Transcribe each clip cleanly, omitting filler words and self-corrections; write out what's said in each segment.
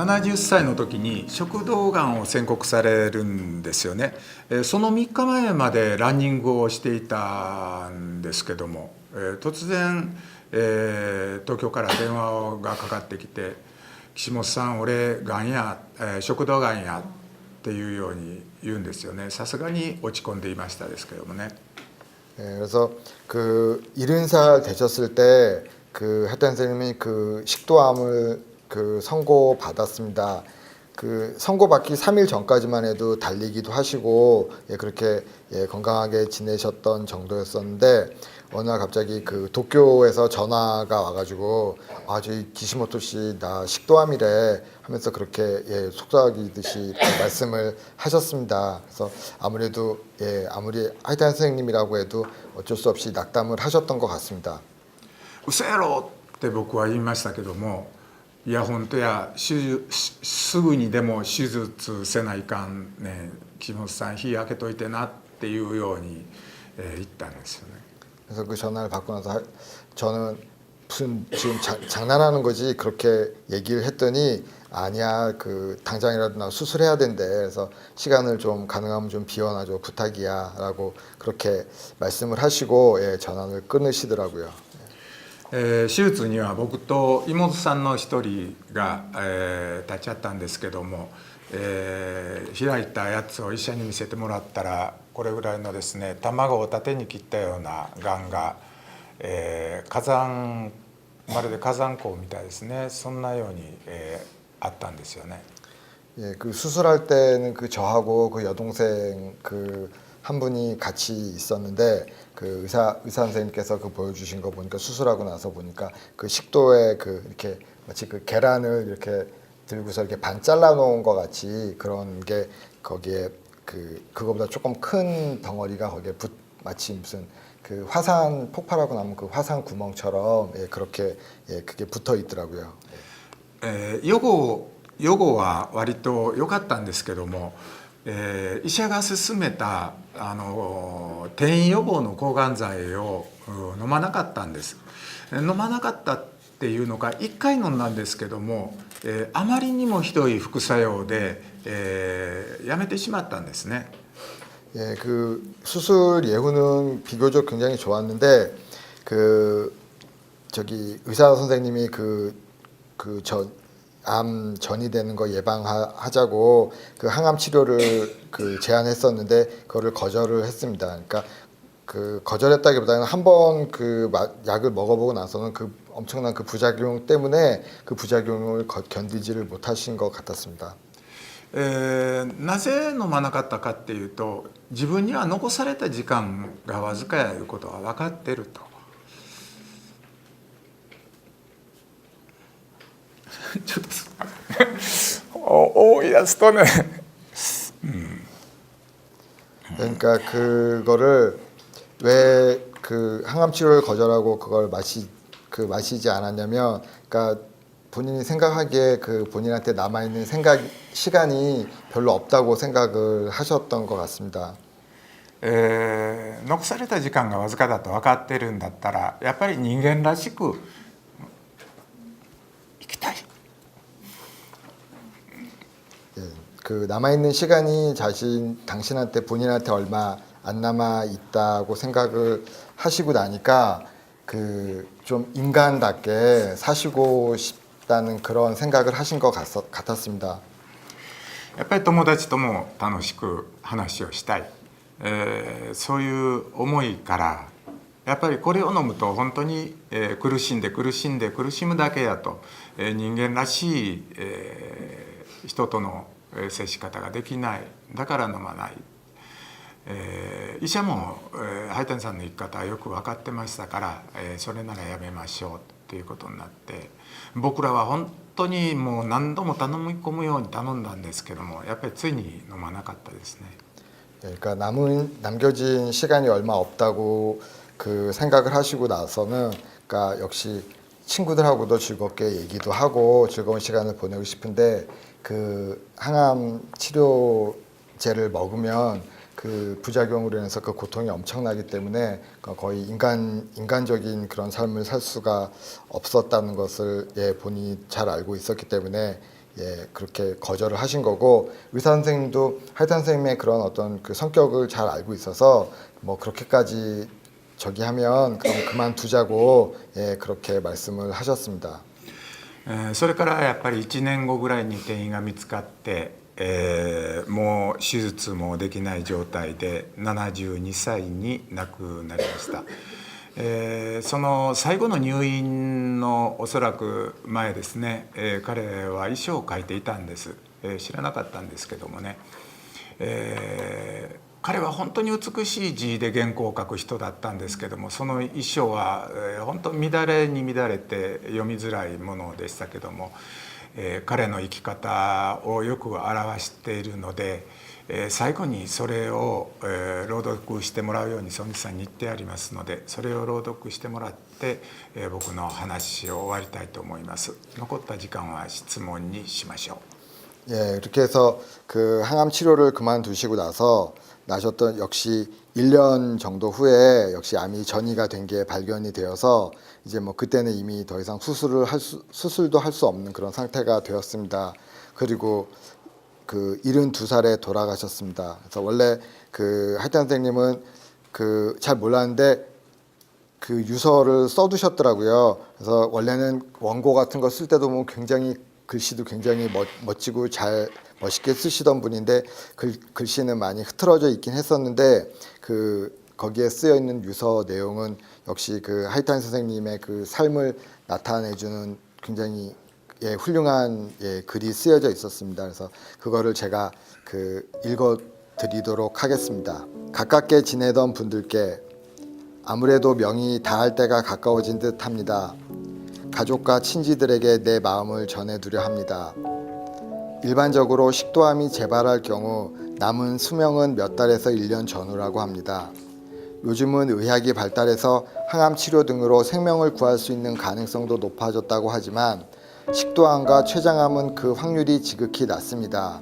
70歳の時に食道がんを宣告されるんですよね。その3日前までランニングをしていたんですけども、突然、東京から電話がかかってきて「岸本さん、俺がんや、食道がんや」っていうように言うんですよね。さすがに落ち込んでいましたですけどもね。그래서 그 70살 되셨을 때 그 하탄 선생님이 그 식도암을 그 선고 받았습니다. 그 선고받기 3일 전까지만 해도 달리기도 하시고 그렇게 건강하게 지내셨던 정도였었는데 어느 날 갑자기 그 도쿄에서 전화가 와가지고 저희 기시모토 씨 나 식도암이래 하면서 그렇게 속삭이듯이 말씀을 하셨습니다. 그래서 아무래도 아무리 하이탄 선생님이라고 해도 어쩔 수 없이 낙담을 하셨던 것 같습니다. 嘘やろって僕は言いましたけども、いや本当や、すぐにでも手術せないかんね、岸本さん日開けといてなっていうように、言ったんですよね。 그래서 그 전화를 받고 나서 저는 무슨 지금 장난하는 거지 그렇게 얘기를 했더니 아니야 그 당장이라도 나 수술해야 된대. 그래서 시간을 좀 가능하면 좀 비워놔줘 부탁이야라고 그렇게 말씀을 하시고 전화를 끊으시더라고요. 手術には僕と妹さんの一人が、立ち会ったんですけども、開いたやつを医者に見せてもらったら、これぐらいのですね、卵を縦に切ったようながんが、まるで火山口みたいですね、そんなように、あったんですよね。 그 수술할 때는 그 저하고 그 여동생 그 한 분이 같이 있었는데 그 의사 선생님께서 그 보여주신 거 보니까 수술하고 나서 보니까 그 식도에 그 이렇게 마치 그 계란을 이렇게 들고서 이렇게 반 잘라 놓은 것 같이 그런 게 거기에 그거보다 조금 큰 덩어리가 거기에 마치 무슨 그 화산 폭발하고 나면 그 화산 구멍처럼 그렇게 그게 붙어 있더라고요. 予後は割と良かったんですけども、医者が勧めた転移予防の抗がん剤を飲まなかったんです。飲まなかったっていうのが1回飲んだんですけども、あまりにもひどい副作用で、やめてしまったんですね。 그 수술 예후는 비교적 굉장히 좋았는데 그 저기 의사 선생님이 암 전이 되는 거 예방하자고 그 항암 치료를 그 제안했었는데 그거를 거절을 했습니다. 그러니까 그 거절했다기보다는 한번 그 약을 먹어보고 나서는 그 엄청난 그 부작용 때문에 그 부작용을 견디지를 못하신 것 같았습니다. なぜ飲まなかったかっていうと、自分には残された時間がわずかやいうことは分かってると。ちょっと思い出すとね。 그러니까 그거를 왜 그 항암 치료를 거절하고 그걸 마시지 않았냐면, 그러니까 본인이 생각하기에 그 본인한테 남아 있는 시간이 별로 없다고 생각을 하셨던 것 같습니다. 残された時間がわずかだと分かってるんだったら、やっぱり人間らしく生きたい。 그 남아 있는 시간이 당신한테 본인한테 얼마 안 남아 있다고 생각을 하시고 나니까 그 좀 인간답게 사시고 싶다는 그런 생각을 하신 것 같았습니다. やっぱり友達とも楽しく話をしたい、そういう思いからやっぱりこれを飲むと本当に、苦しむだけやと、人間らしい、人との接し方ができない、だから飲まない、医者も、ハイタンさんの生き方はよく分かってましたから、それならやめましょうということになって、僕らは本当にもう何度も頼み込むように頼んだんですけども、やっぱりついに飲まなかったですね。 그러니까 남겨진 시간이 얼마 없다고 그 생각을 하시고 나서는, 그러니까 역시 친구들하고도 즐겁게 얘기도 하고 즐거운 시간을 보내고 싶은데 그 항암 치료제를 먹으면 그 부작용으로 인해서 그 고통이 엄청나기 때문에 거의 인간적인 그런 삶을 살 수가 없었다는 것을 본인이 잘 알고 있었기 때문에 예, 그렇게 거절을 하신 거고 의사 선생님도 하이탄 선생님의 그런 어떤 그 성격을 잘 알고 있어서 뭐 그렇게까지 저기 하면 그럼 그만두자고 예, 그렇게 말씀을 하셨습니다. それからやっぱり1年後ぐらいに転移が見つかって、もう手術もできない状態で72歳に亡くなりました。その最後の入院のおそらく前ですね、彼は遺書を書いていたんです。知らなかったんですけどもね、彼は本当に美しい字で原稿を書く人だったんですけども、その遺書は本当乱れに乱れて読みづらいものでしたけども、彼の生き方をよく表しているので、最後にそれを朗読してもらうように孫子さんに言ってありますので、それを朗読してもらって僕の話を終わりたいと思います。残った時間は質問にしましょう。 예, 이렇게 해서 그 항암 치료를 그만두시고 나셨던 역시 1년 정도 후에 역시 암이 전이가 된 게 발견이 되어서 이제 뭐 그때는 이미 더 이상 수술도 할 수 없는 그런 상태가 되었습니다. 그리고 그 72살에 돌아가셨습니다. 그래서 원래 그 하이탄 선생님은 그 잘 몰랐는데 그 유서를 써두셨더라고요. 그래서 원래는 원고 같은 거 쓸 때도 보면 굉장히 글씨도 굉장히 멋지고 잘 멋있게 쓰시던 분인데 글씨는 많이 흐트러져 있긴 했었는데 그 거기에 쓰여 있는 유서 내용은 역시 그 하이탄 선생님의 그 삶을 나타내주는 굉장히 예, 훌륭한 예, 글이 쓰여져 있었습니다. 그래서 그거를 제가 그 읽어 드리도록 하겠습니다. 가깝게 지내던 분들께 아무래도 명이 다할 때가 가까워진 듯 합니다. 가족과 친지들에게 내 마음을 전해두려 합니다. 일반적으로 식도암이 재발할 경우 남은 수명은 몇 달에서 1년 전후라고 합니다. 요즘은 의학이 발달해서 항암 치료 등으로 생명을 구할 수 있는 가능성도 높아졌다고 하지만 식도암과 췌장암은 그 확률이 지극히 낮습니다.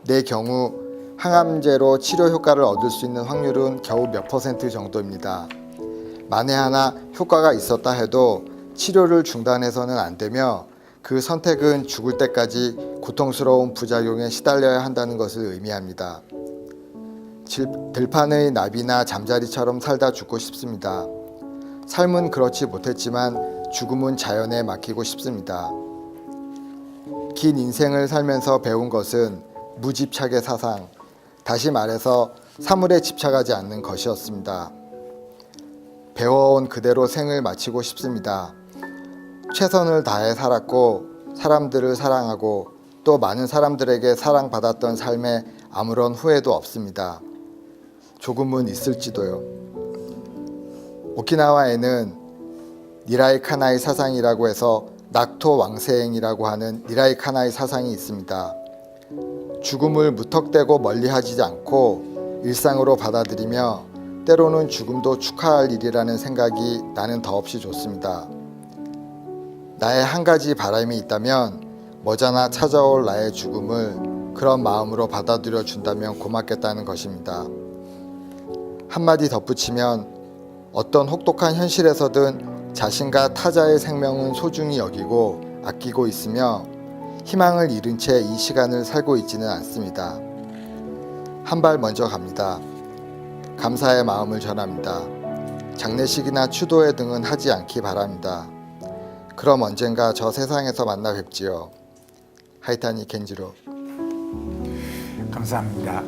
내 경우 항암제로 치료 효과를 얻을 수 있는 확률은 겨우 몇 % 정도입니다. 만에 하나 효과가 있었다 해도 치료를 중단해서는 안 되며 그 선택은 죽을 때까지 고통스러운 부작용에 시달려야 한다는 것을 의미합니다. 들판의 나비나 잠자리처럼 살다 죽고 싶습니다. 삶은 그렇지 못했지만 죽음은 자연에 맡기고 싶습니다. 긴 인생을 살면서 배운 것은 무집착의 사상, 다시 말해서 사물에 집착하지 않는 것이었습니다. 배워온 그대로 생을 마치고 싶습니다. 최선을 다해 살았고 사람들을 사랑하고 또 많은 사람들에게 사랑받았던 삶에 아무런 후회도 없습니다. 조금은 있을지도요. 오키나와에는 니라이 카나이 사상이라고 해서 낙토 왕세행이라고 하는 니라이 카나이 사상이 있습니다. 죽음을 무턱대고 멀리하지 않고 일상으로 받아들이며 때로는 죽음도 축하할 일이라는 생각이 나는 더없이 좋습니다. 나의 한 가지 바람이 있다면 머지않아 찾아올 나의 죽음을 그런 마음으로 받아들여 준다면 고맙겠다는 것입니다. 한마디 덧붙이면 어떤 혹독한 현실에서든 자신과 타자의 생명은 소중히 여기고 아끼고 있으며 희망을 잃은 채 이 시간을 살고 있지는 않습니다. 한 발 먼저 갑니다. 감사의 마음을 전합니다. 장례식이나 추도회 등은 하지 않기 바랍니다. 그럼 언젠가 저 세상에서 만나 뵙지요. 하이타니 겐지로. 감사합니다.